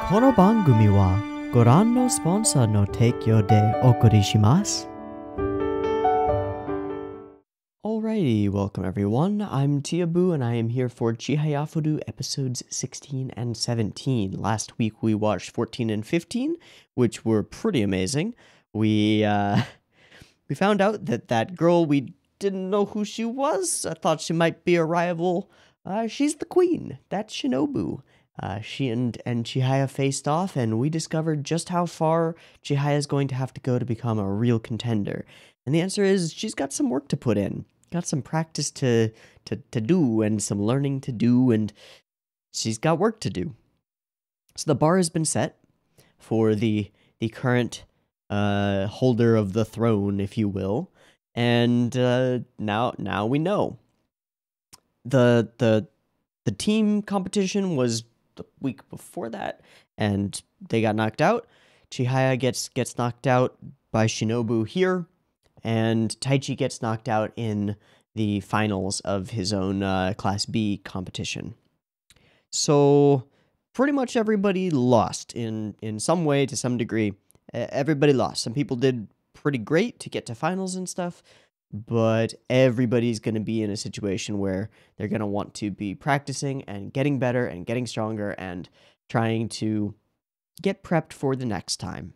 この番組はご覧のスポンサーの提供でお送りします。Alrighty, welcome everyone. I'm Teeaboo and I am here for Chihayafuru episodes 16 and 17. Last week we watched 14 and 15, which were pretty amazing. We found out that girl, we didn't know who she was. I thought she might be a rival. She's the queen. That's Shinobu. She and Chihaya faced off, and we discovered just how far Chihaya is going to have to go to become a real contender. And the answer is she's got some work to put in. Got some practice to do and some learning to do, and she's got work to do. So the bar has been set for the current holder of the throne, if you will. And now we know. The team competition was the week before that, and they got knocked out. Chihaya gets knocked out by Shinobu here, and Taichi gets knocked out in the finals of his own Class B competition. So pretty much everybody lost in some way, to some degree. Everybody lost. Some people did pretty great to get to finals and stuff, but everybody's going to be in a situation where they're going to want to be practicing and getting better and getting stronger and trying to get prepped for the next time.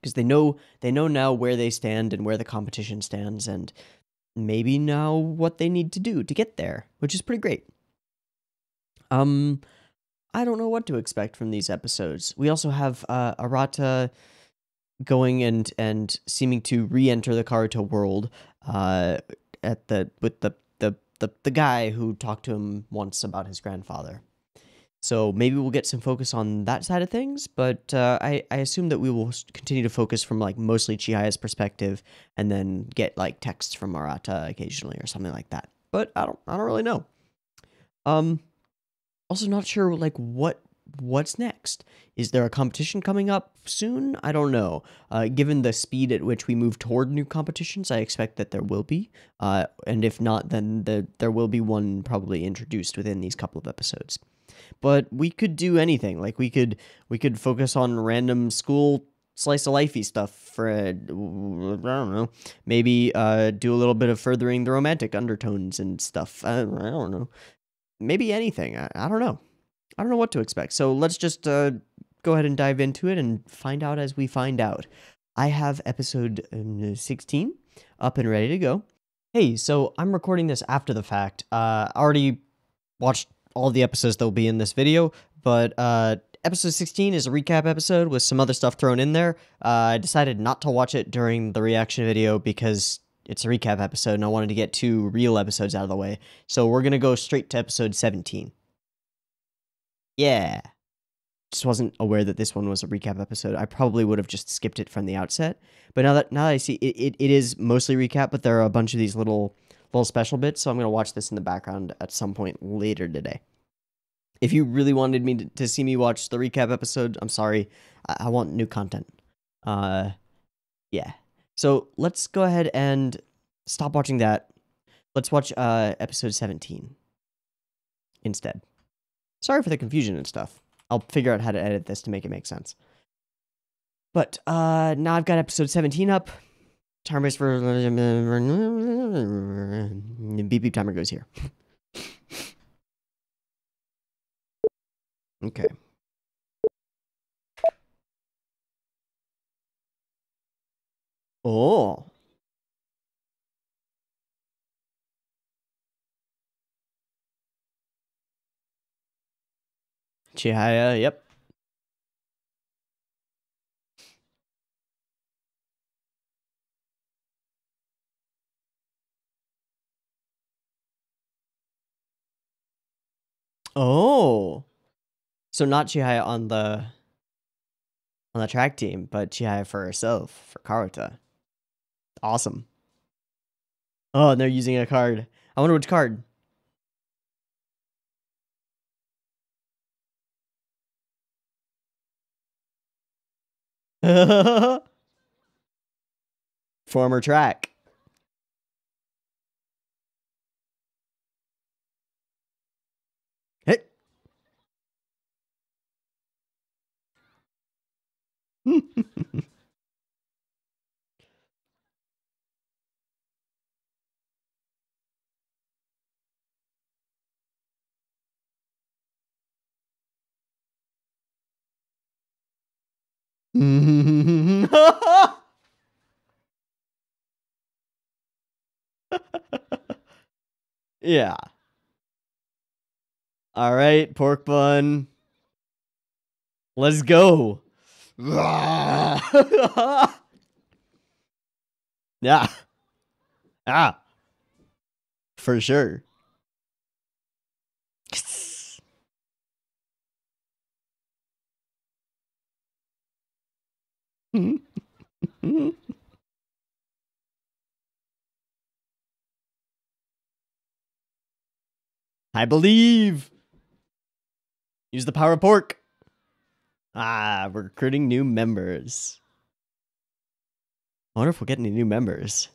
Because they know now where they stand and where the competition stands, and maybe now what they need to do to get there, which is pretty great. I don't know what to expect from these episodes. We also have Arata going and seeming to re-enter the Karuta world with the guy who talked to him once about his grandfather. So maybe we'll get some focus on that side of things, but I assume that we will continue to focus from like mostly Chihaya's perspective, and then get like texts from Arata occasionally or something like that. But I don't really know. Also not sure like what's next. Is there a competition coming up soon? I don't know. Given the speed at which we move toward new competitions, I expect that there will be. And if not, then there will be one probably introduced within these couple of episodes. But we could do anything. Like we could focus on random school slice of lifey stuff for I don't know. Maybe do a little bit of furthering the romantic undertones and stuff. I don't know. Maybe anything. I don't know. I don't know what to expect. So let's just go ahead and dive into it and find out as we find out. I have episode 16 up and ready to go. Hey, so I'm recording this after the fact. I already watched all the episodes that will be in this video, but episode 16 is a recap episode with some other stuff thrown in there. I decided not to watch it during the reaction video because it's a recap episode and I wanted to get 2 real episodes out of the way. So we're going to go straight to episode 17. Yeah. Just wasn't aware that this one was a recap episode. I probably would have just skipped it from the outset. But now that I see it is mostly recap, but there are a bunch of these little special bits, so I'm going to watch this in the background at some point later today. If you really wanted me to see me watch the recap episode, I'm sorry. I want new content. Yeah. So let's go ahead and stop watching that. Let's watch episode 17 instead. Sorry for the confusion and stuff. I'll figure out how to edit this to make it make sense. But now I've got episode 17 up. Timers for beep beep timer goes here. Okay. Oh. Chihaya, yep. Oh. So not Chihaya on the track team, but Chihaya for herself, for Karuta. Awesome. Oh, and they're using a card. I wonder which card. Former track. Hey. Yeah. All right, pork bun. Let's go. Yeah. Ah, for sure. I believe. Use the power of pork. Ah, we're recruiting new members. I wonder if we'll get any new members.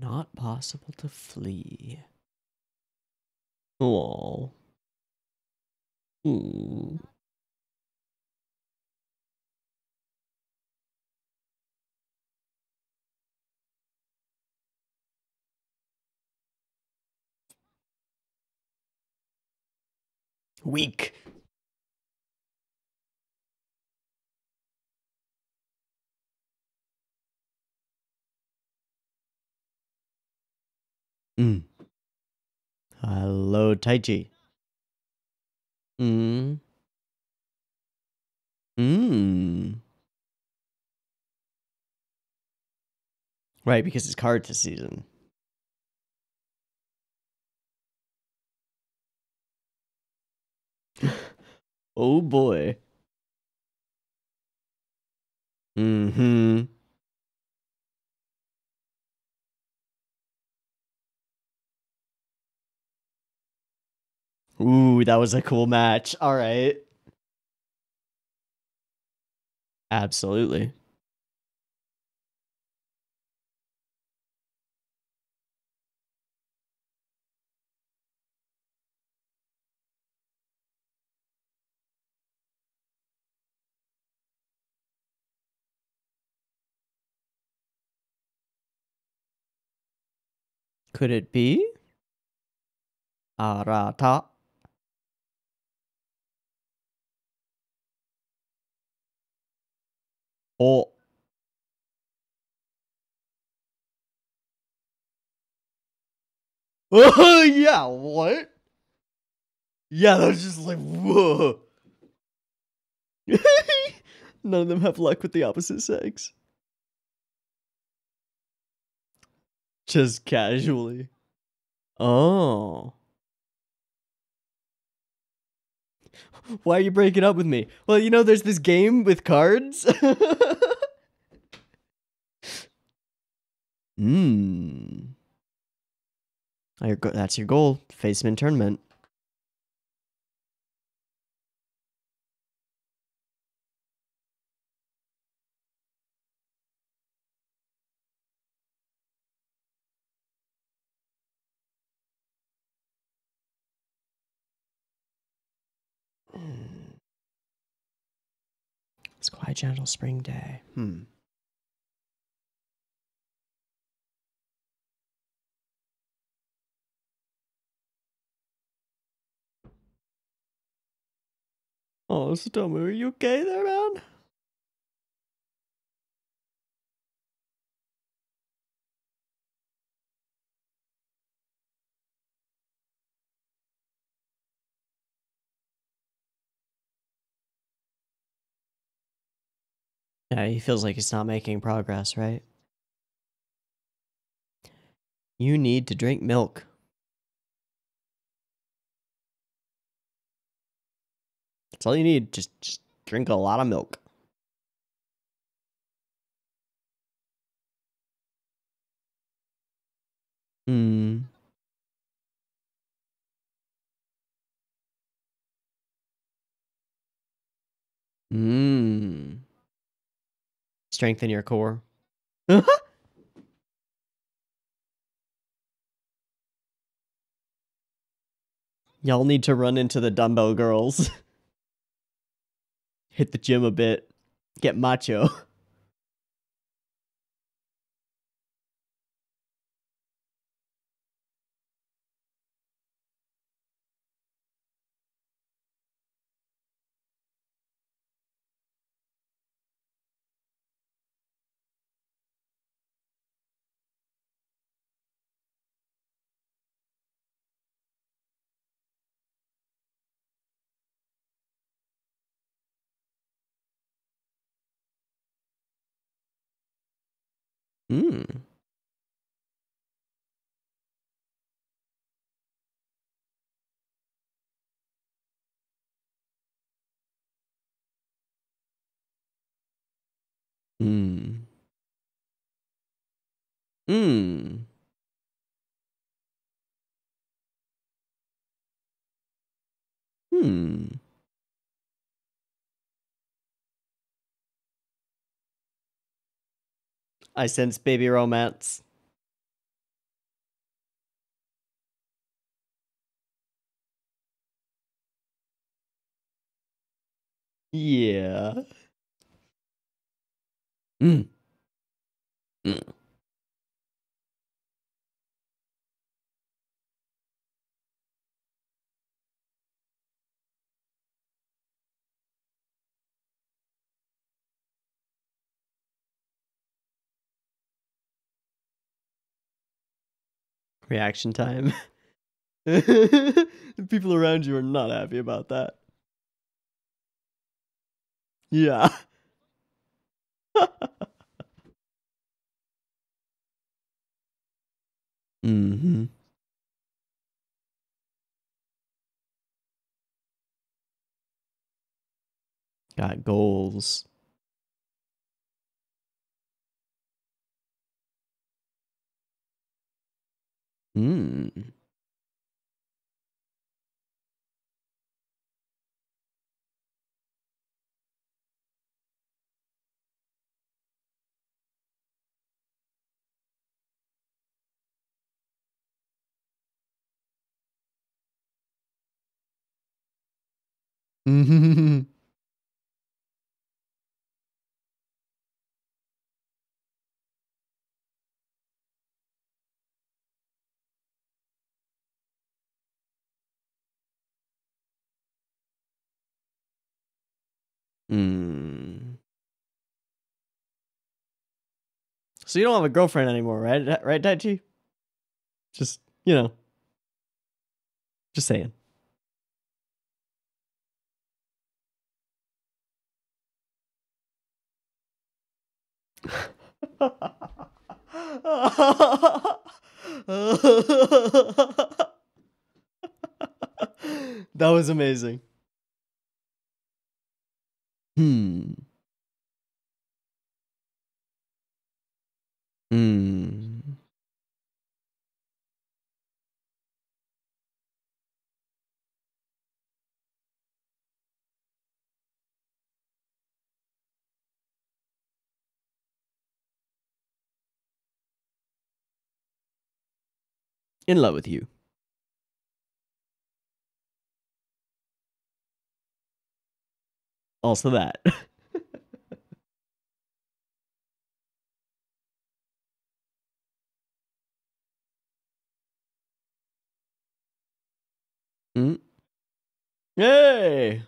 Not possible to flee. Oh. Ooh. Weak. Mm. Hello, Taichi. Mm. Mm. Right, because it's Karta season. Oh boy. Mm-hmm. Ooh, that was a cool match. All right. Absolutely. Could it be? Arata. Oh. Oh, yeah, what? Yeah, that was just like, whoa. None of them have luck with the opposite sex. Just casually. Oh. Why are you breaking up with me? Well, you know, there's this game with cards. Mmm. That's your goal. Face him in tournament. It's quite a gentle spring day. Oh, Satomu, are you okay there, man? Yeah, he feels like he's not making progress, right? You need to drink milk. That's all you need. Just drink a lot of milk. Hmm. Hmm. Strengthen your core. Y'all need to run into the dumbbell girls. Hit the gym a bit. Get macho. Hmm. Hmm. Hmm. Hmm. I sense baby romance. Yeah. Mm. Mm. Reaction time. People around you are not happy about that. Yeah. Mm-hmm. Got goals. Mm. Mm. So you don't have a girlfriend anymore, right? Right, Daichi? Just, just saying. That was amazing. Hmm. Hmm. In love with you. Also that. Mm. Yay!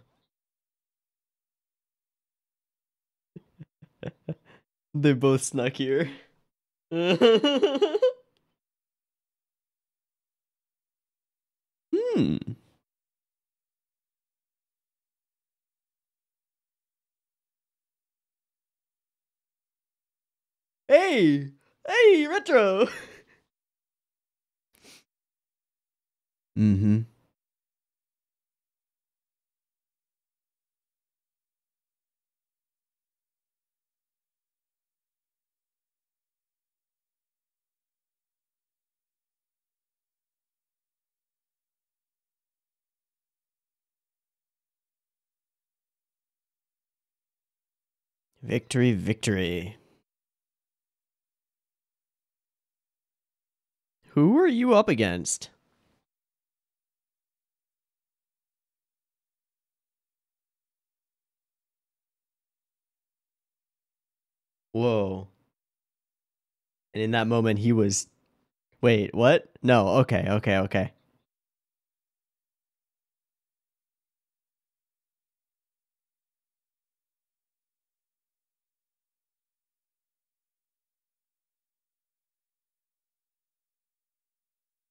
They both snuck here. Hmm. Hey! Hey, Retro! Mm-hmm. Victory, victory. Who are you up against? Whoa. And in that moment, he was... Wait, what? No, okay.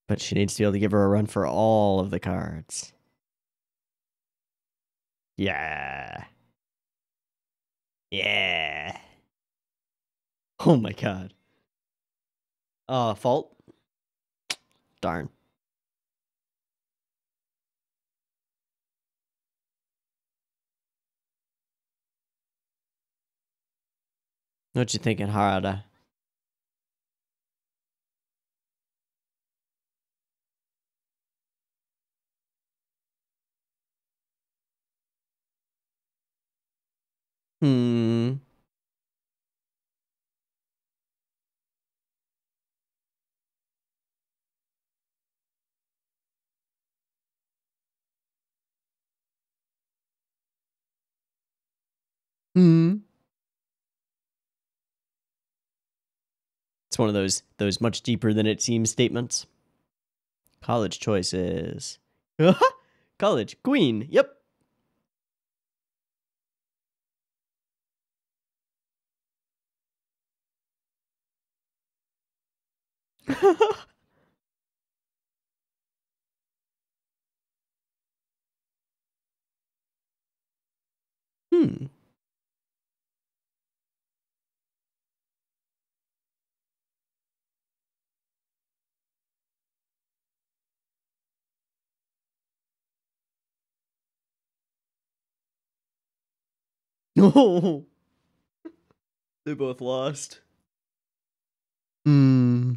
But she needs to be able to give her a run for all of the cards. Yeah. Yeah. Oh my god. Fault? Darn. What you thinking, Harada? Hmm. Hmm. It's one of those much deeper than it seems statements. College choices. College queen. Yep. Hmm. Oh. They both lost. Hmm.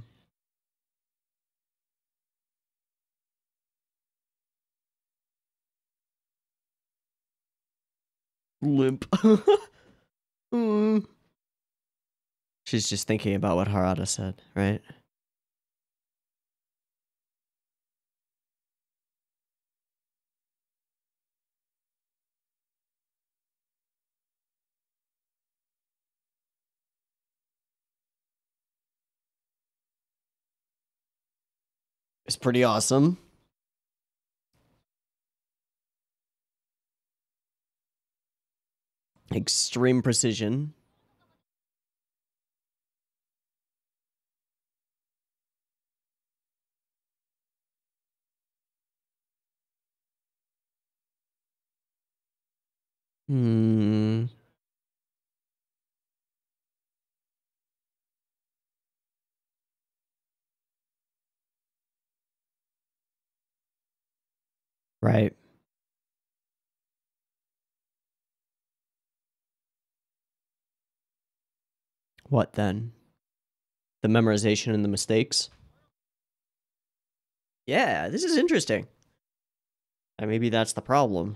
Limp. Hmm. She's just thinking about what Harada said, right? It's pretty awesome. Extreme precision. Hmm. Right. What then? The memorization and the mistakes? Yeah, this is interesting. And maybe that's the problem.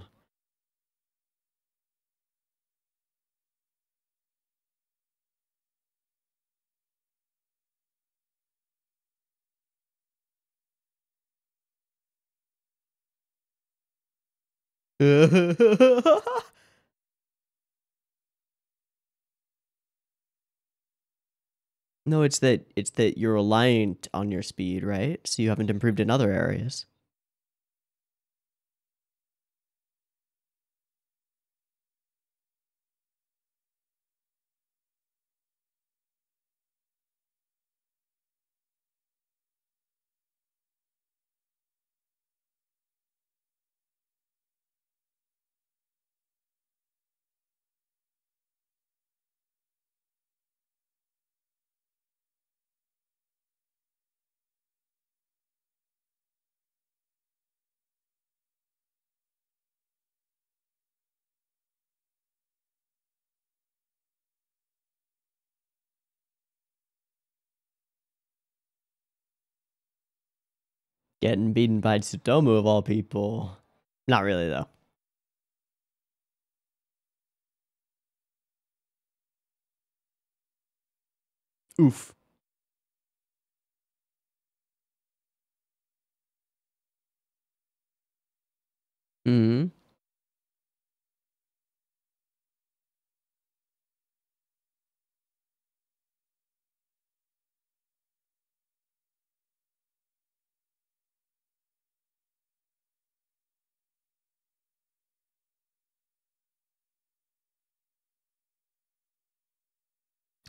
No, it's that you're reliant on your speed, right? So you haven't improved in other areas. Getting beaten by Tsutomu of all people. Not really, though. Oof. Hmm.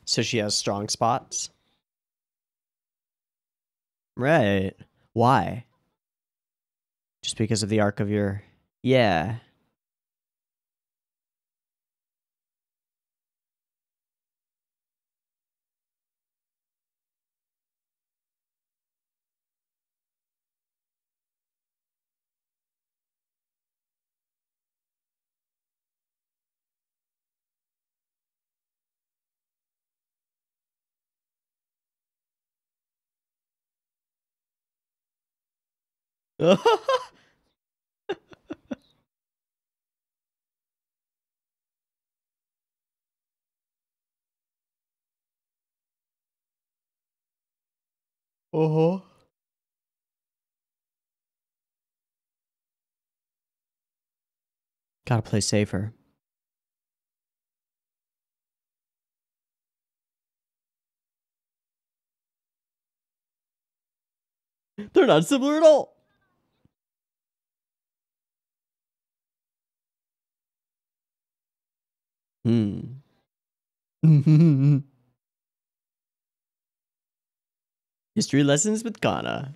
So she has strong spots? Right. Why? Just because of the arc of your... Yeah. Uh-huh. Gotta play safer. They're not similar at all. Hmm. History lessons with Kana.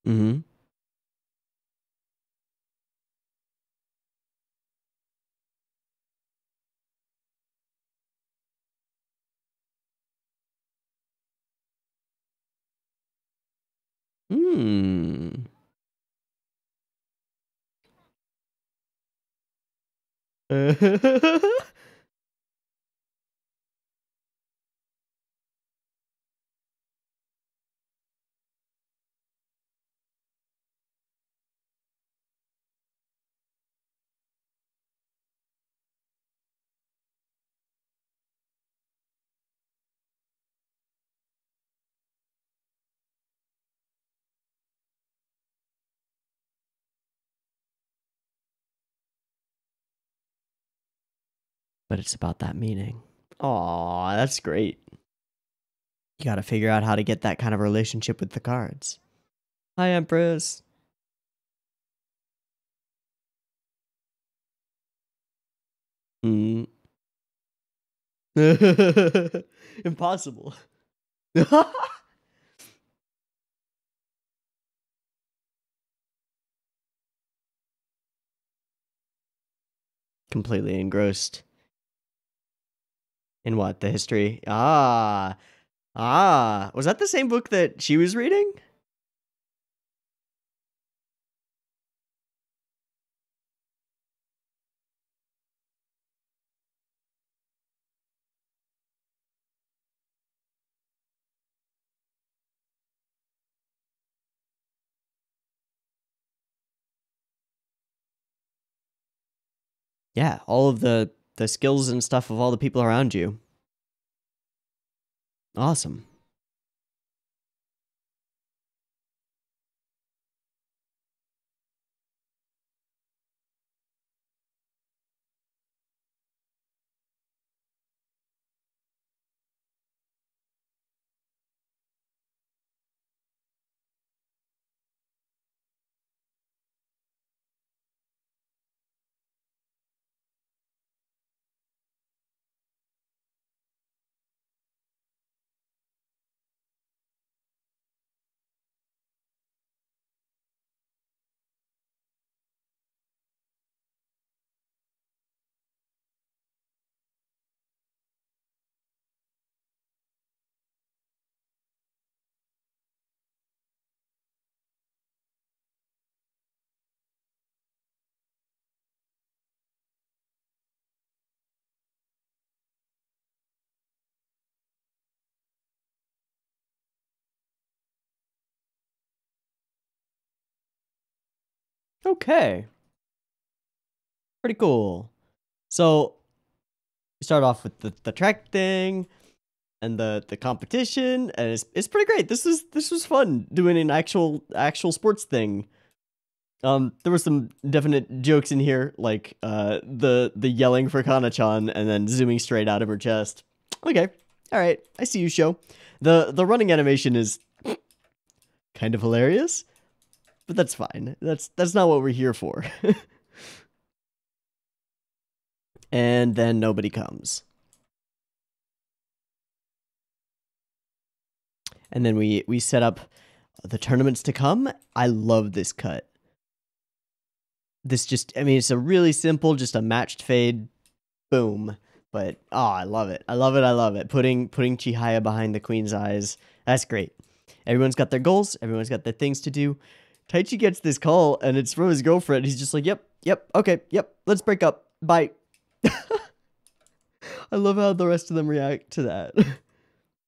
Mm-hmm. Hmm. But it's about that meaning. Aw, that's great. You gotta figure out how to get that kind of relationship with the cards. Hi, Empress. Mm. Impossible. Completely engrossed in what? The history? Ah. Ah. Was that the same book that she was reading? Yeah, all of the skills and stuff of all the people around you. Awesome. Okay. Pretty cool. So we start off with the track thing and the competition, and it's pretty great. This was fun doing an actual sports thing. There were some definite jokes in here, like the yelling for Kana-chan and then zooming straight out of her chest. Okay, all right, I see you, show. The running animation is kind of hilarious, but that's fine. That's not what we're here for. And then nobody comes. And then we set up the tournaments to come. I love this cut. This just, I mean, it's a really simple, just a matched fade, boom. But, oh, I love it. I love it, I love it. Putting Chihaya behind the queen's eyes, that's great. Everyone's got their goals, everyone's got their things to do. Taichi gets this call, and it's from his girlfriend. He's just like, yep, okay, yep, let's break up, bye. I love how the rest of them react to that.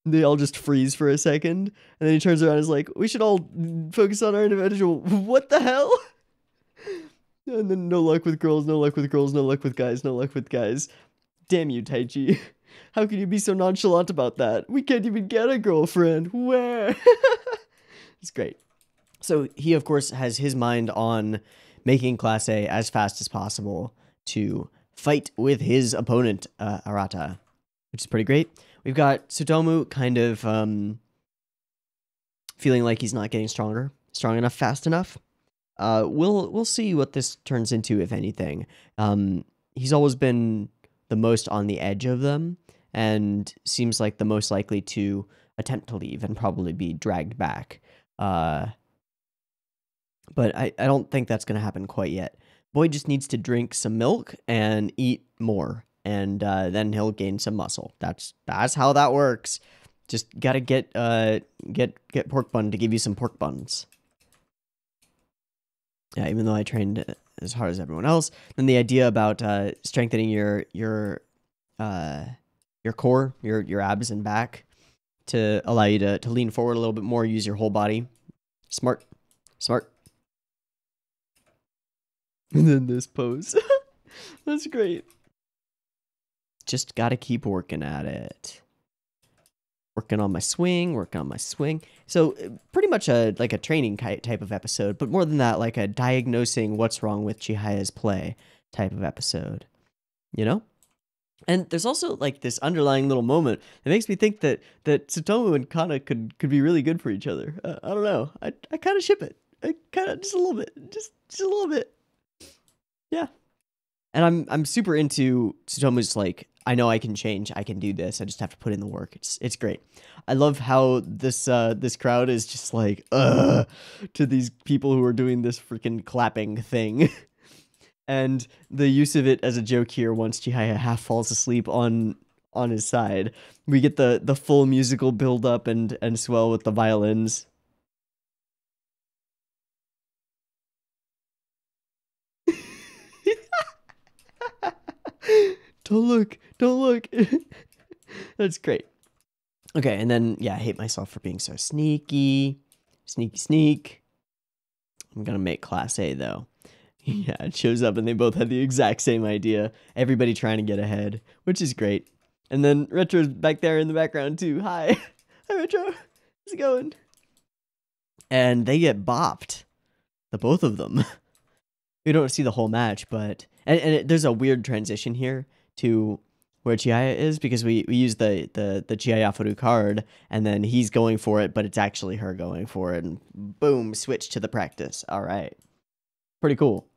They all just freeze for a second, and then he turns around and is like, we should all focus on our individual. What the hell? And then no luck with girls, no luck with girls, no luck with guys, no luck with guys. Damn you, Taichi. How can you be so nonchalant about that? We can't even get a girlfriend. Where? It's great. So he, of course, has his mind on making Class A as fast as possible to fight with his opponent, Arata, which is pretty great. We've got Tsutomu kind of feeling like he's not getting strong enough, fast enough. We'll see what this turns into, if anything. He's always been the most on the edge of them, and seems like the most likely to attempt to leave and probably be dragged back. But I don't think that's going to happen quite yet. Boy just needs to drink some milk and eat more, and then he'll gain some muscle. That's how that works. Just gotta get pork bun to give you some pork buns. Yeah, even though I trained as hard as everyone else. Then the idea about strengthening your core, your abs and back, to allow you to lean forward a little bit more, use your whole body. Smart. And then this pose. That's great. Just gotta keep working at it. Working on my swing. So pretty much like a training type of episode, but more than that, like a diagnosing what's wrong with Chihaya's play type of episode. You know? And there's also like this underlying little moment that makes me think that Tsutomu and Kana could be really good for each other. I don't know. I kind of ship it. I kind of just a little bit. Just a little bit. Yeah. And I'm super into Tsutomu's like, I know I can change, I can do this, I just have to put in the work. It's great. I love how this crowd is just like, to these people who are doing this freaking clapping thing. And the use of it as a joke here, once Chihaya half falls asleep on his side, we get the full musical build up and swell with the violins. Don't look. That's great. Okay, and then, yeah, I hate myself for being so sneaky. Sneak. I'm gonna make Class A, though. Yeah, it shows up and they both had the exact same idea. Everybody trying to get ahead, which is great. And then Retro's back there in the background, too. Hi. Hi, Retro. How's it going? And they get bopped. The both of them. We don't see the whole match, but... And there's a weird transition here to where Chihaya is, because we use the Chihayafuru card, and then he's going for it, but it's actually her going for it, and boom, switch to the practice. All right. Pretty cool.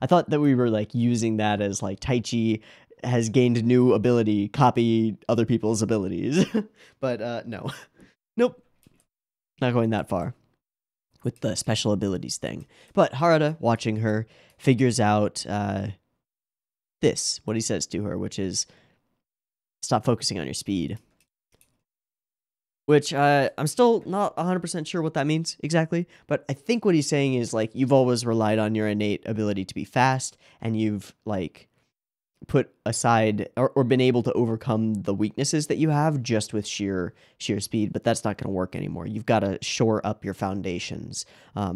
I thought that we were, like, using that as, like, Taichi has gained new ability, copy other people's abilities. But, no. Nope. Not going that far with the special abilities thing. But Harada, watching her, figures out what he says to her, which is, stop focusing on your speed. Which I'm still not 100% sure what that means exactly, but I think what he's saying is, like, you've always relied on your innate ability to be fast, and you've, like, put aside or been able to overcome the weaknesses that you have just with sheer speed, but that's not going to work anymore. You've got to shore up your foundations,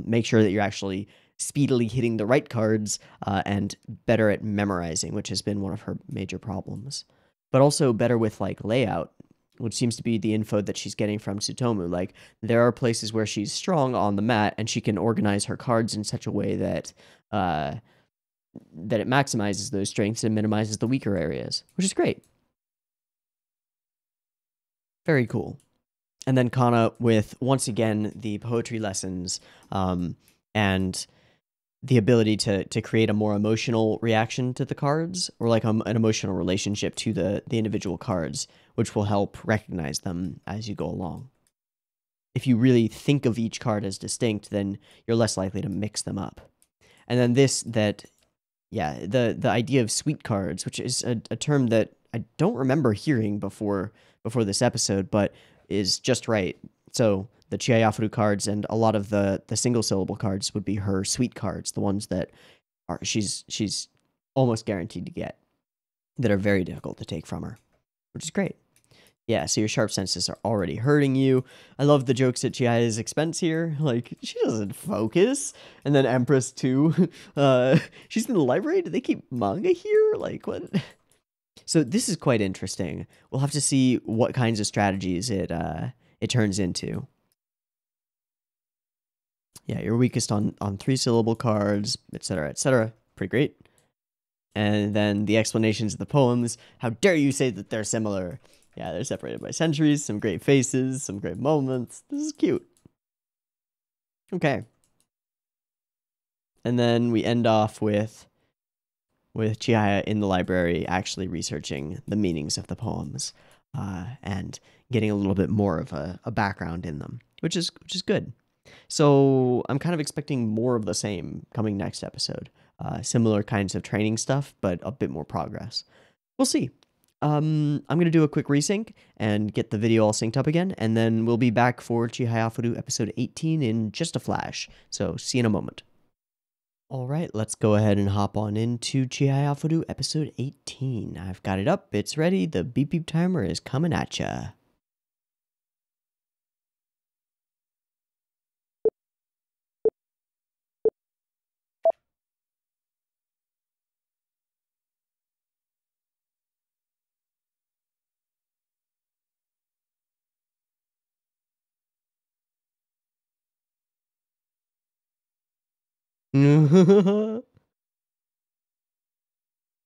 make sure that you're actually speedily hitting the right cards, and better at memorizing, which has been one of her major problems. But also better with like layout, which seems to be the info that she's getting from Tsutomu. Like there are places where she's strong on the mat, and she can organize her cards in such a way that that it maximizes those strengths and minimizes the weaker areas, which is great. Very cool. And then Kana with, once again, the poetry lessons, and the ability to create a more emotional reaction to the cards, or like an emotional relationship to the individual cards, which will help recognize them as you go along. If you really think of each card as distinct, then you're less likely to mix them up. And then the idea of sweet cards, which is a term that I don't remember hearing before this episode, but is just right. So the Chihayafuru cards and a lot of the single syllable cards would be her sweet cards, the ones that are she's almost guaranteed to get, that are very difficult to take from her, which is great. Yeah, so your sharp senses are already hurting you. I love the jokes at Chihaya's expense here. Like, she doesn't focus. And then Empress, too. She's in the library? Do they keep manga here? Like, what? So this is quite interesting. We'll have to see what kinds of strategies it turns into. Yeah, you're weakest on 3-syllable cards, etc., etc. Pretty great. And then the explanations of the poems. How dare you say that they're similar? Yeah, they're separated by centuries, some great faces, some great moments. This is cute. Okay. And then we end off with Chihaya in the library actually researching the meanings of the poems, and getting a little bit more of a background in them, which is good. So I'm kind of expecting more of the same coming next episode. Similar kinds of training stuff, but a bit more progress. We'll see. I'm going to do a quick resync and get the video all synced up again, and then we'll be back for Chihayafuru episode 18 in just a flash. So see you in a moment. All right, let's go ahead and hop on into Chihayafuru episode 18. I've got it up, it's ready, the beep beep timer is coming at ya.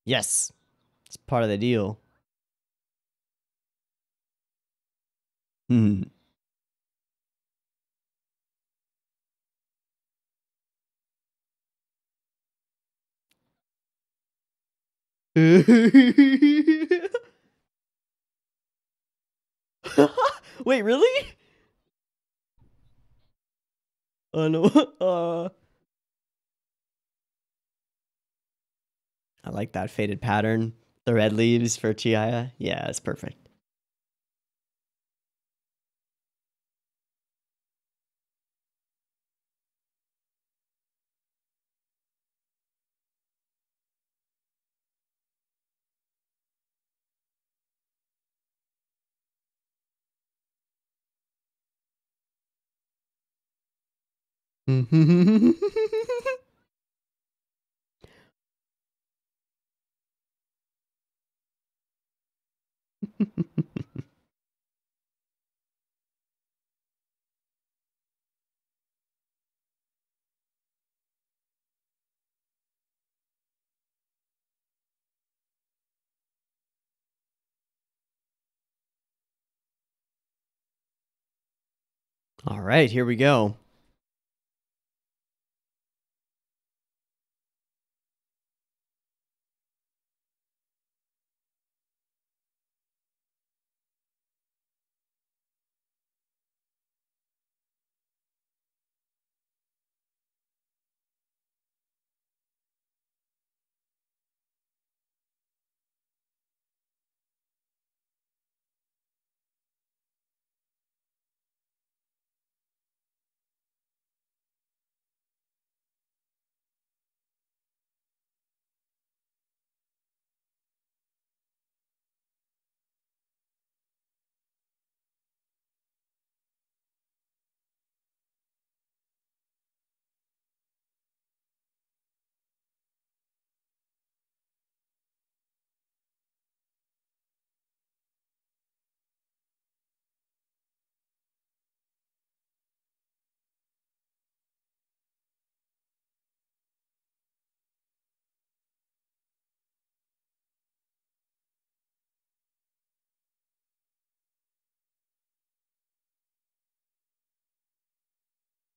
Yes, it's part of the deal. Hmm. Wait, really? Oh no. I like that faded pattern. The red leaves for Chihaya. Yeah, it's perfect. All right, here we go.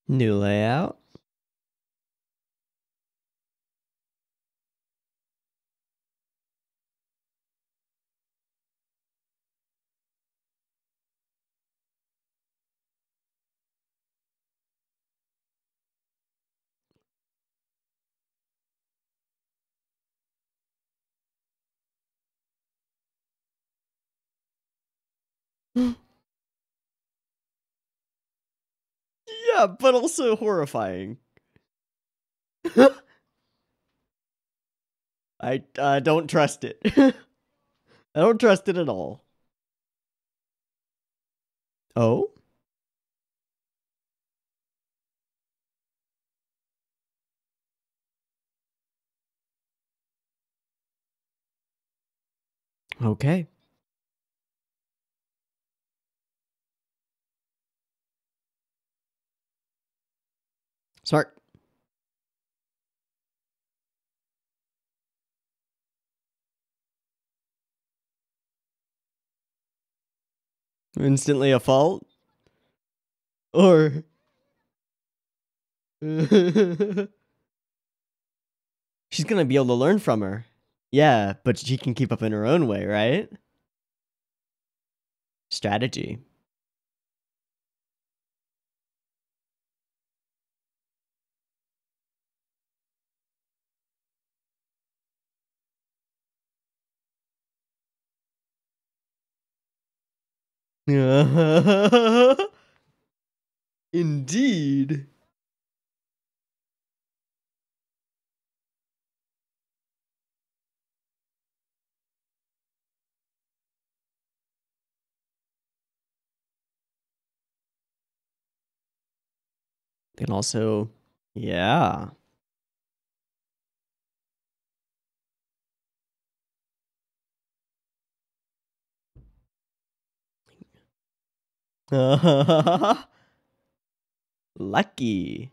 New layout. Yeah, but also horrifying. I don't trust it. I don't trust it at all. Oh? Okay. Smart. Instantly a fault? Or... She's gonna be able to learn from her. Yeah, but she can keep up in her own way, right? Strategy. Indeed. Can also... Yeah. Lucky.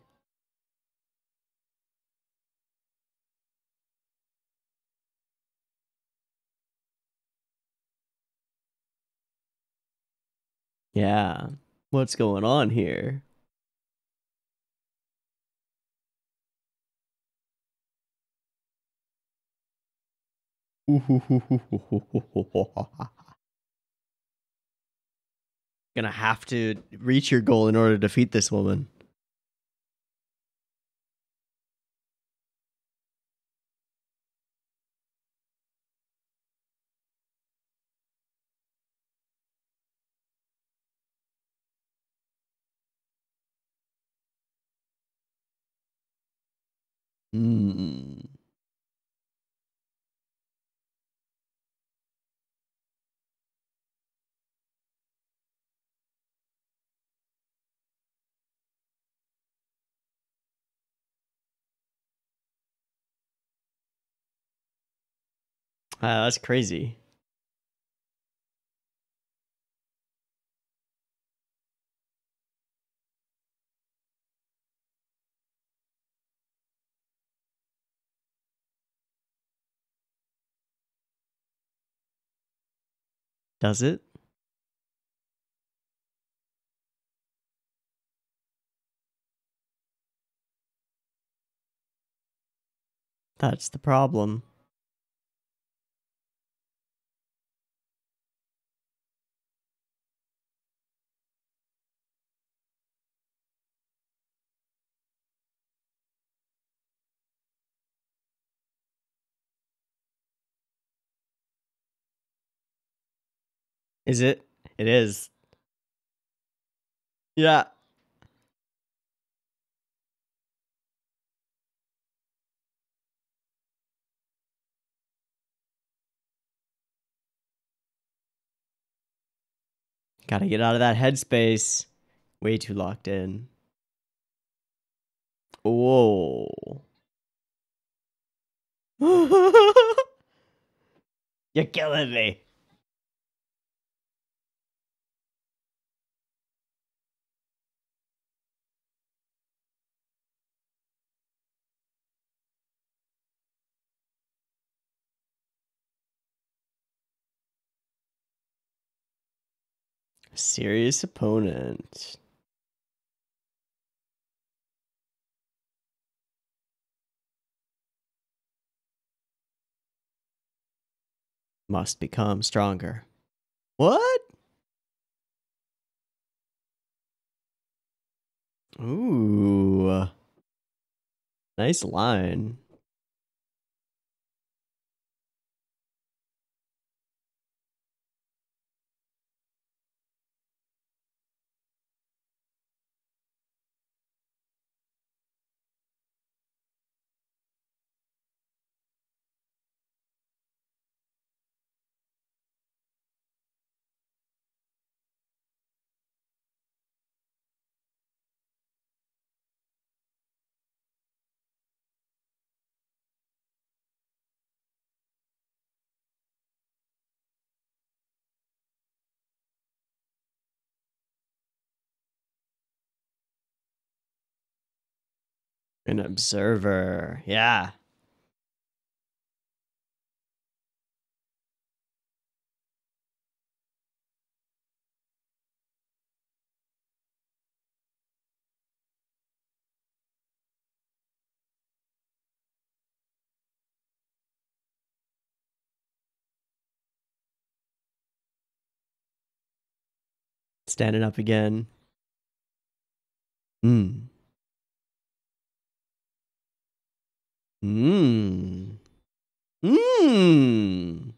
Yeah. What's going on here? Gonna have to reach your goal in order to defeat this woman. Hmm. That's crazy. Does it? That's the problem. Is it? It is. Yeah. Gotta get out of that headspace. Way too locked in. Whoa. You're killing me. Serious opponent. Must become stronger. What? Ooh. Nice line. An observer. Yeah. Standing up again. Hmm. Hmm. Hmm.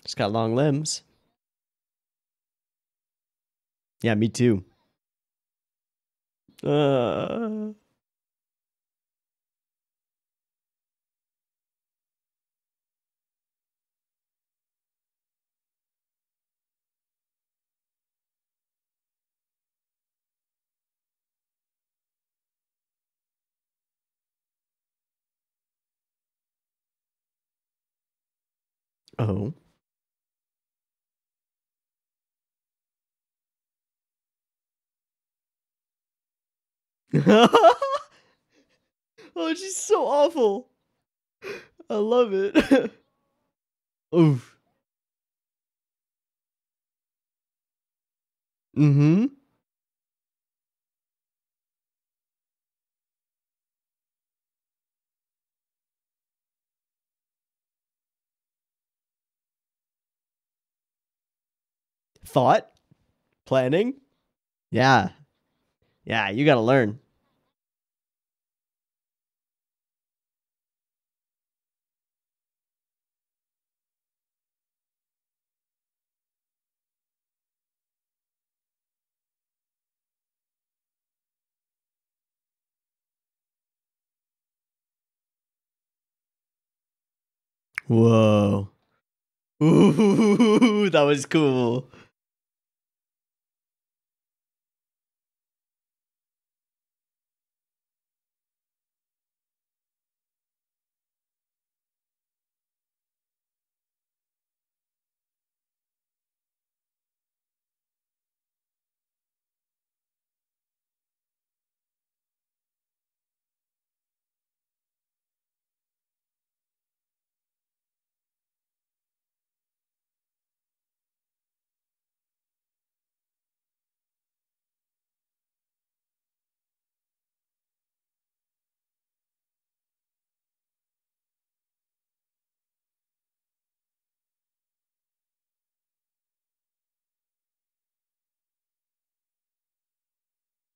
It's got long limbs. Yeah, me too. Uh, oh. Oh, she's so awful. I love it. Oof. Mm-hmm. Thought? Planning? Yeah. Yeah, you gotta learn. Whoa. Ooh, that was cool.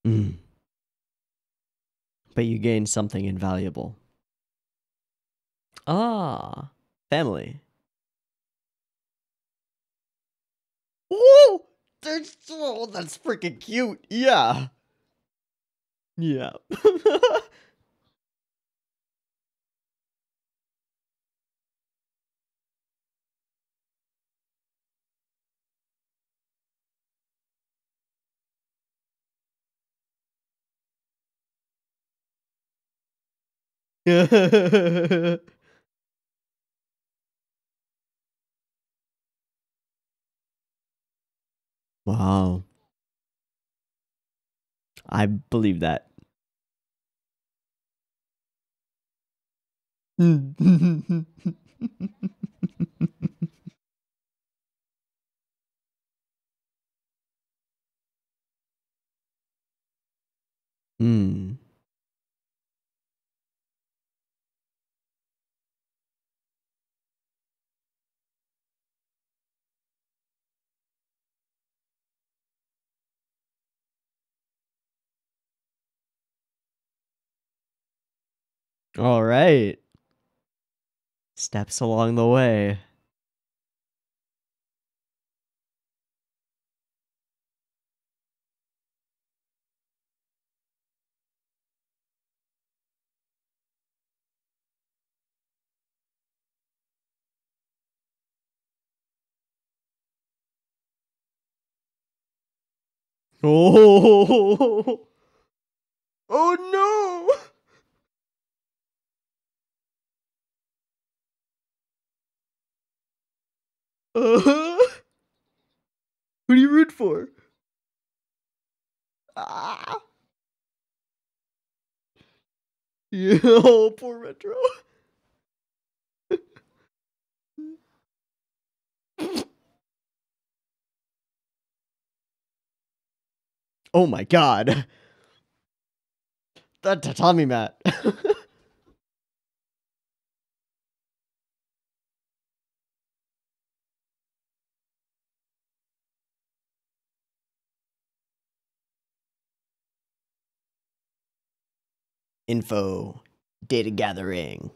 Mm. But you gained something invaluable. Ah, family. Whoa! That's freaking cute. Yeah. Yeah. Wow. I believe that. Hmm. All right. Steps along the way. Oh. Oh no. Who do you root for? Ah. Yeah, oh, poor Retro. Oh my god. That tatami mat. Info. Data gathering.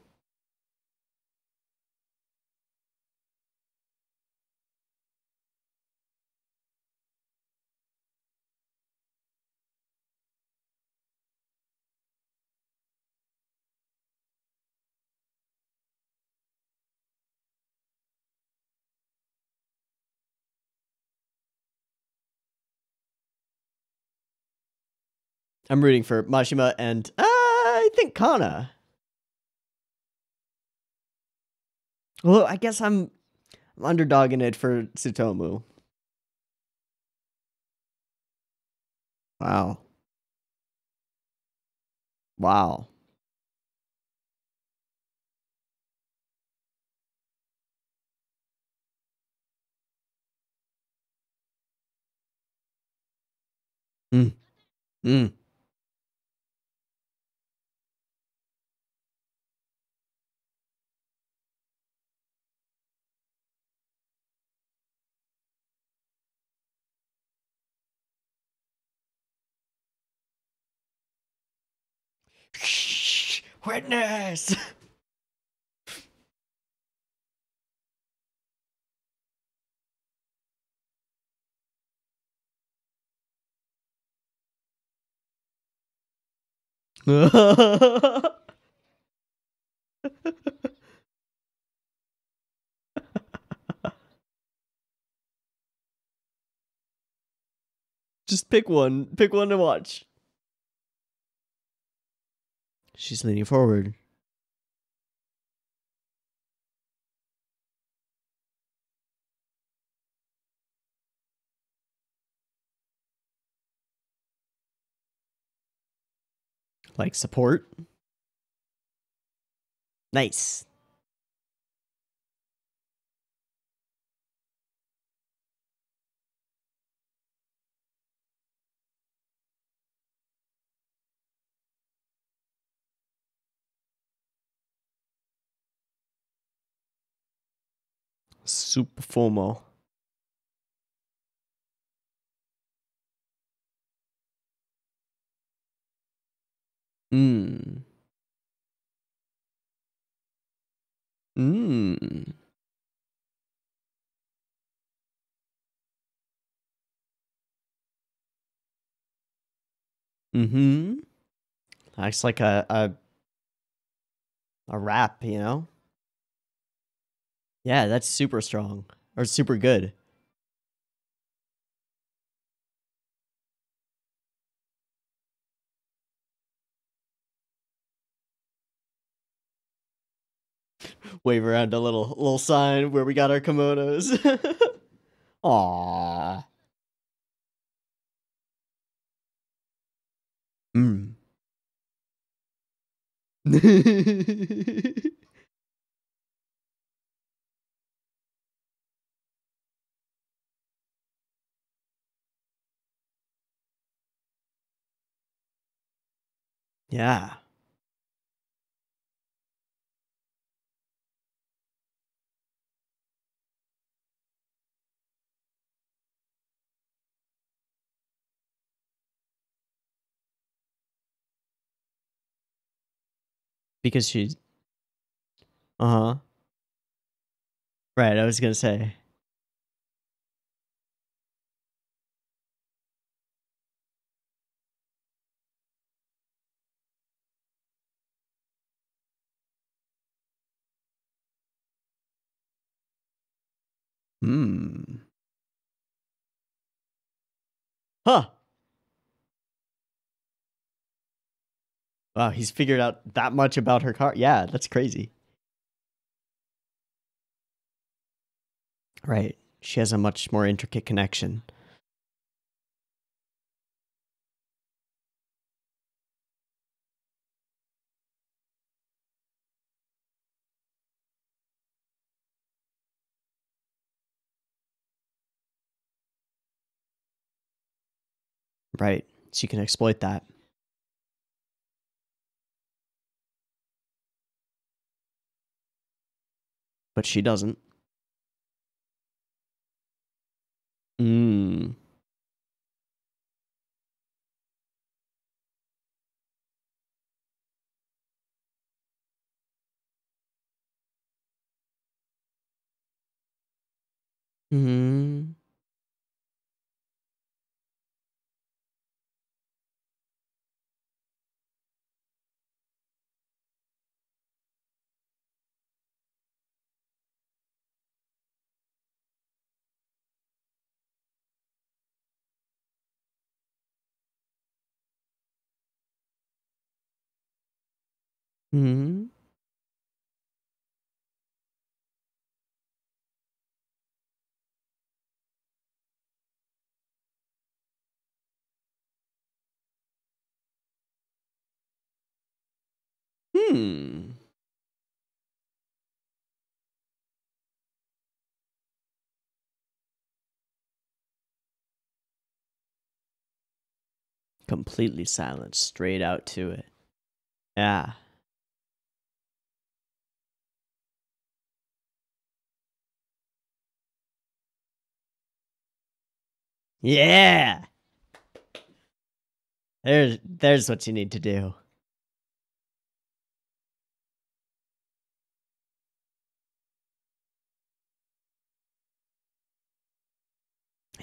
I'm rooting for Mashima and I think Kana. Well, I guess I'm underdogging it for Tsutomu. Wow. Wow. Mm. Mm. Shh, witness. Just pick one. Pick one to watch. She's leaning forward. Like support. Nice. Super formal. Mm. Mm. Mm-hmm. Acts like a rap, you know? Yeah, that's super strong. Or super good. Wave around a little sign where we got our kimonos. Aww. Mm. Yeah. Because she's uh-huh. Right, I was gonna say. Hmm. Huh. Wow, he's figured out that much about her car. Yeah, that's crazy. Right. She has a much more intricate connection. Right. She can exploit that. But she doesn't. Mm. Hmm. Hmm. Hmm. Completely silent, straight out to it. Yeah. Yeah. There's what you need to do.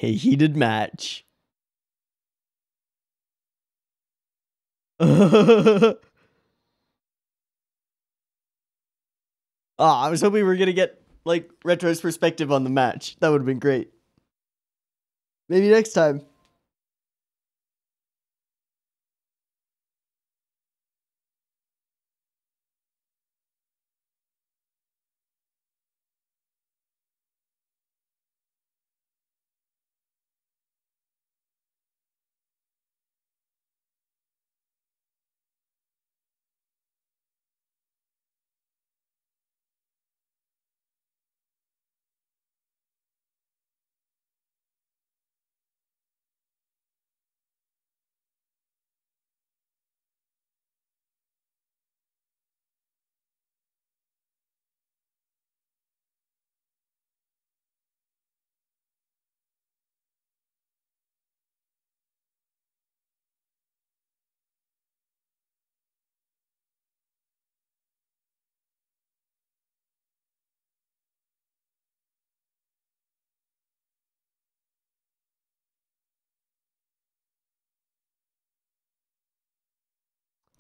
A heated match. Oh, I was hoping we were gonna get like Retro's perspective on the match. That would have been great. Maybe next time.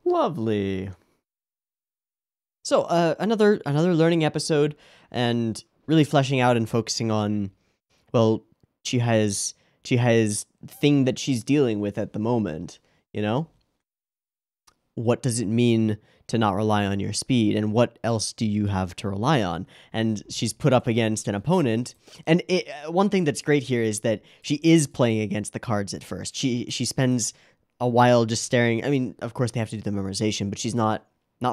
Lovely. So, another learning episode, and really fleshing out and focusing on, well, Chiha's thing that she's dealing with at the moment. You know, what does it mean to not rely on your speed, and what else do you have to rely on? And she's put up against an opponent, and one thing that's great here is that she is playing against the cards at first. She spends a while just staring. I mean, of course they have to do the memorization, but she's not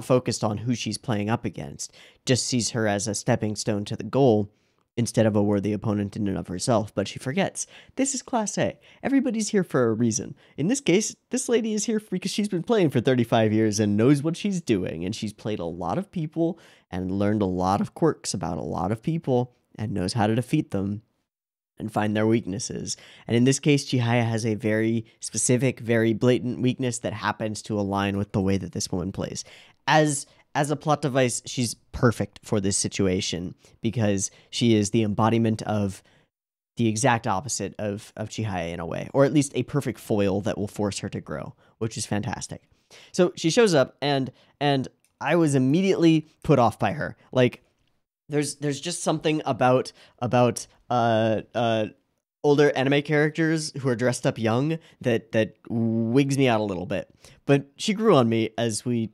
focused on who she's playing up against. Just sees her as a stepping stone to the goal instead of a worthy opponent in and of herself. But she forgets, this is Class A. Everybody's here for a reason. In this case, this lady is here because she's been playing for 35 years and knows what she's doing. And she's played a lot of people and learned a lot of quirks about a lot of people and knows how to defeat them and find their weaknesses. And in this case, Chihaya has a very specific, very blatant weakness that happens to align with the way that this woman plays. As a plot device, she's perfect for this situation because she is the embodiment of the exact opposite of Chihaya in a way, or at least a perfect foil that will force her to grow, which is fantastic. So she shows up, and I was immediately put off by her. Like, there's just something about older anime characters who are dressed up young that wigs me out a little bit. But she grew on me as we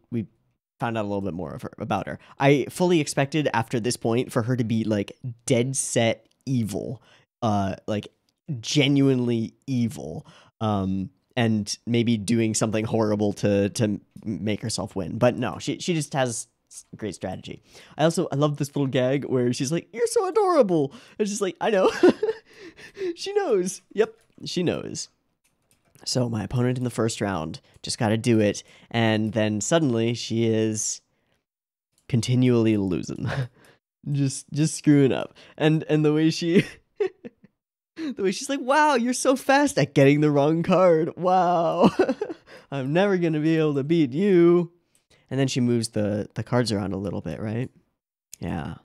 found out a little bit more about her. I fully expected after this point for her to be like dead set evil, like genuinely evil, and maybe doing something horrible to make herself win. But no, she just has great strategy. I love this little gag where she's like, "You're so adorable." It's just like, I know. She knows. Yep, she knows. So my opponent in the first round just got to do it, and then suddenly she is continually losing, just screwing up, and the way she, the way she's like, "Wow, you're so fast at getting the wrong card. Wow, I'm never gonna be able to beat you." And then she moves the cards around a little bit, right? Yeah.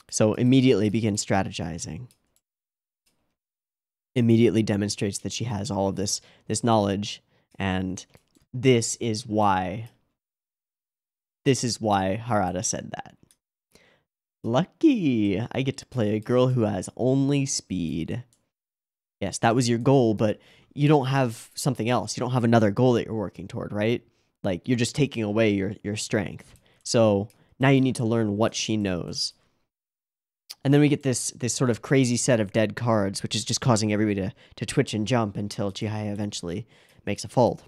So immediately begins strategizing. Immediately demonstrates that she has all of this knowledge, and this is why Harada said that. Lucky, I get to play a girl who has only speed. Yes, that was your goal, but you don't have something else. You don't have another goal that you're working toward, right? Like, you're just taking away your strength. So now you need to learn what she knows. And then we get this sort of crazy set of dead cards, which is just causing everybody to twitch and jump until Chihaya eventually makes a fold,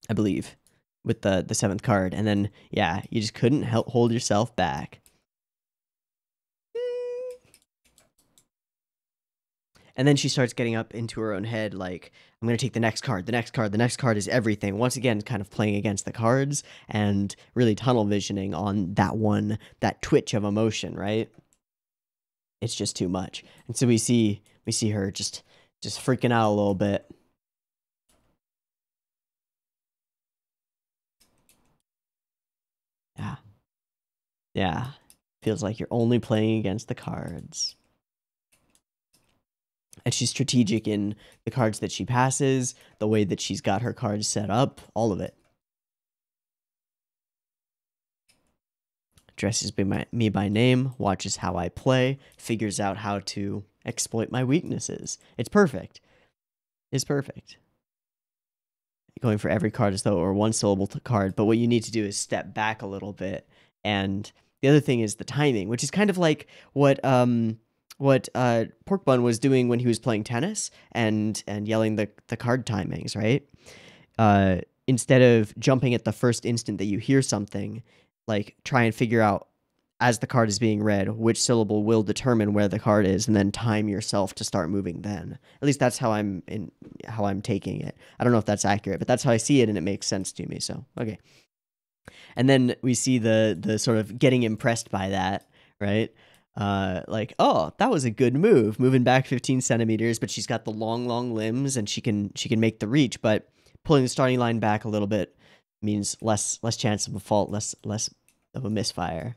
I believe, with the 7th card. And then, yeah, you just couldn't hold yourself back. And then she starts getting up into her own head, like, I'm going to take the next card, the next card, the next card is everything. Once again, kind of playing against the cards and really tunnel visioning on that twitch of emotion, right? It's just too much. And so we see her just freaking out a little bit. Yeah. Feels like you're only playing against the cards. And she's strategic in the cards that she passes, the way that she's got her cards set up, all of it. Addresses me by name, watches how I play, figures out how to exploit my weaknesses. It's perfect. It's perfect. Going for every card as though it were one syllable to card, but what you need to do is step back a little bit. And the other thing is the timing, which is kind of like what Pork Bun was doing when he was playing tennis and yelling the card timings, right? Instead of jumping at the first instant that you hear something, like, try and figure out, as the card is being read, which syllable will determine where the card is, and then time yourself to start moving then. At least that's how I'm taking it. I don't know if that's accurate, but that's how I see it, and it makes sense to me, so, okay. And then we see the sort of getting impressed by that, right? Like, oh, that was a good move, moving back 15 centimeters, but she's got the long limbs, and she can make the reach, but pulling the starting line back a little bit means less chance of a fault, less of a misfire.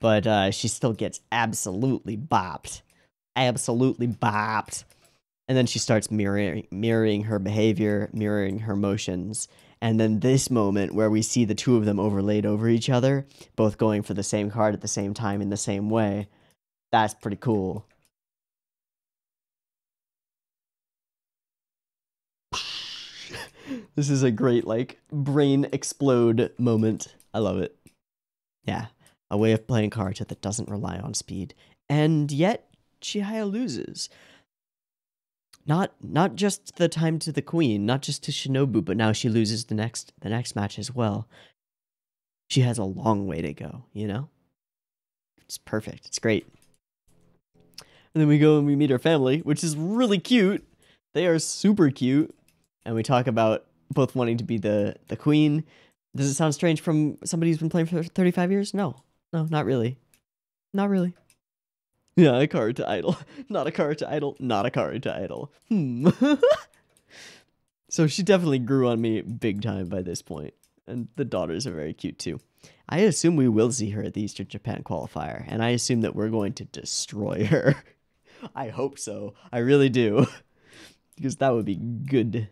But she still gets absolutely bopped. Absolutely bopped. And then she starts mirroring her behavior, mirroring her motions. And then this moment where we see the two of them overlaid over each other, both going for the same card at the same time in the same way, that's pretty cool. This is a great, like, brain explode moment. I love it. Yeah, a way of playing cards that doesn't rely on speed. And yet, Chihaya loses. Not just the time to the queen, not just to Shinobu, but now she loses the next match as well. She has a long way to go, you know? It's perfect. It's great. And then we go and we meet her family, which is really cute. They are super cute. And we talk about both wanting to be the queen. Does it sound strange from somebody who's been playing for 35 years? No. No, not really. Not really. Yeah, a card to idol. Not a card to idol. Not a card to idol. So she definitely grew on me big time by this point. And the daughters are very cute too. I assume we will see her at the Eastern Japan qualifier. And I assume that we're going to destroy her. I hope so. I really do. Because that would be good.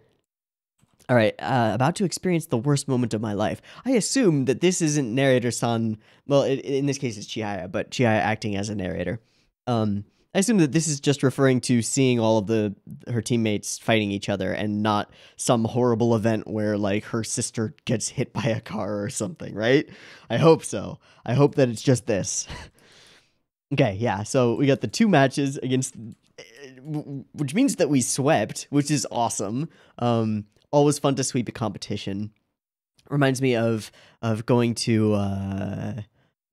All right, about to experience the worst moment of my life. I assume that this isn't narrator-san. Well, in this case, it's Chihaya, but Chihaya acting as a narrator. I assume that this is just referring to seeing all of her teammates fighting each other and not some horrible event where, like, her sister gets hit by a car or something, right? I hope so. I hope that it's just this. Okay, yeah, so we got the 2 matches against... which means that we swept, which is awesome. Always fun to sweep a competition. Reminds me of going to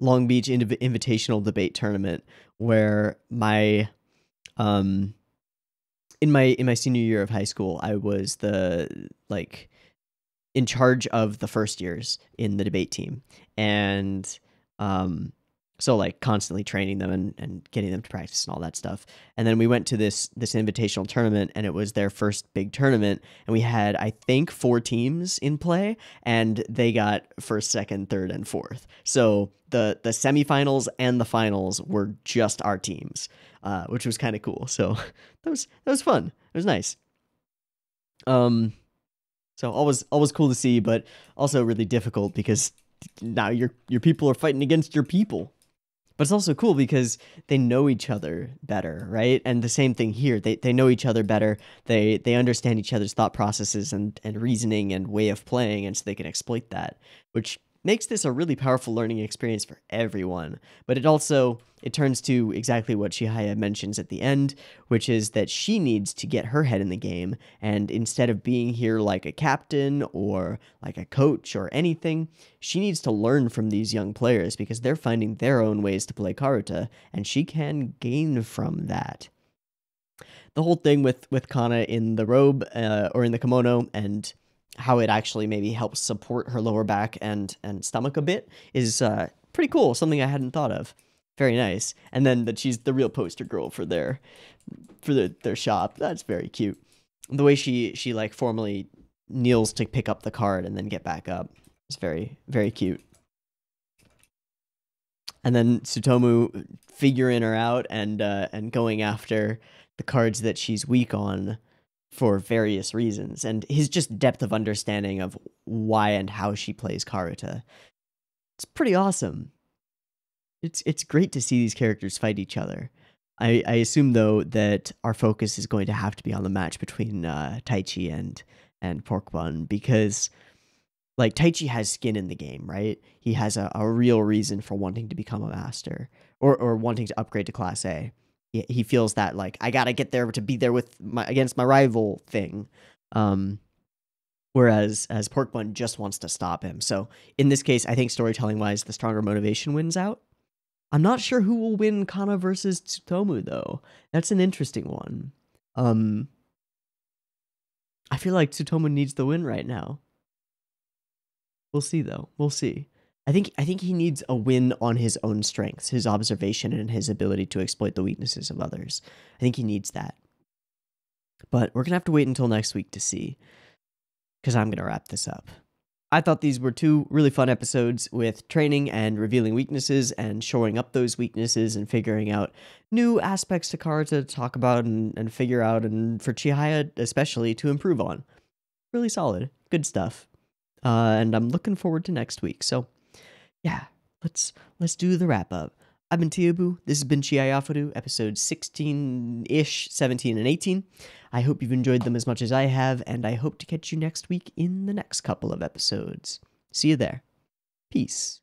Long Beach Invitational Debate Tournament, where in my senior year of high school, I was in charge of the first years in the debate team, and so like constantly training them and getting them to practice and all that stuff. And then we went to this invitational tournament, and it was their first big tournament. And we had, I think, 4 teams in play, and they got first, second, third, and fourth. So the semifinals and the finals were just our teams, which was kind of cool. So that was fun. It was nice. So always cool to see, but also really difficult because now your people are fighting against your people. But it's also cool because they know each other better, right? And the same thing here. They know each other better. They understand each other's thought processes and reasoning and way of playing, and so they can exploit that, which makes this a really powerful learning experience for everyone. But it turns to exactly what Chihaya mentions at the end, which is that she needs to get her head in the game, and instead of being here like a captain or like a coach or anything, she needs to learn from these young players because they're finding their own ways to play Karuta, and she can gain from that. The whole thing with Kana in the robe or in the kimono and how it actually maybe helps support her lower back and stomach a bit is pretty cool. Something I hadn't thought of. Very nice. And then that she's the real poster girl for their shop. That's very cute. The way she like formally kneels to pick up the card and then get back up is very, very cute. And then Tsutomu figuring her out and going after the cards that she's weak on for various reasons, and his just depth of understanding of why and how she plays Karuta. It's pretty awesome. It's great to see these characters fight each other. I assume, though, that our focus is going to have to be on the match between Taichi and Pork Bun, because like Taichi has skin in the game, right? He has a real reason for wanting to become a master or wanting to upgrade to Class A. He feels that, like, I gotta get there to be there against my rival thing. Whereas Pork Bun just wants to stop him. So in this case, I think storytelling-wise, the stronger motivation wins out. I'm not sure who will win Kana versus Tsutomu, though. That's an interesting one. I feel like Tsutomu needs the win right now. We'll see, though. We'll see. I think he needs a win on his own strengths, his observation, and his ability to exploit the weaknesses of others. I think he needs that. But we're going to have to wait until next week to see, because I'm going to wrap this up. I thought these were 2 really fun episodes with training and revealing weaknesses and shoring up those weaknesses and figuring out new aspects to Karuta to talk about and figure out, and for Chihaya especially to improve on. Really solid. Good stuff. And I'm looking forward to next week. So yeah, let's do the wrap up. I've been Teeaboo. This has been Chihayafuru, episode 16-ish, 17, and 18. I hope you've enjoyed them as much as I have, and I hope to catch you next week in the next couple of episodes. See you there. Peace.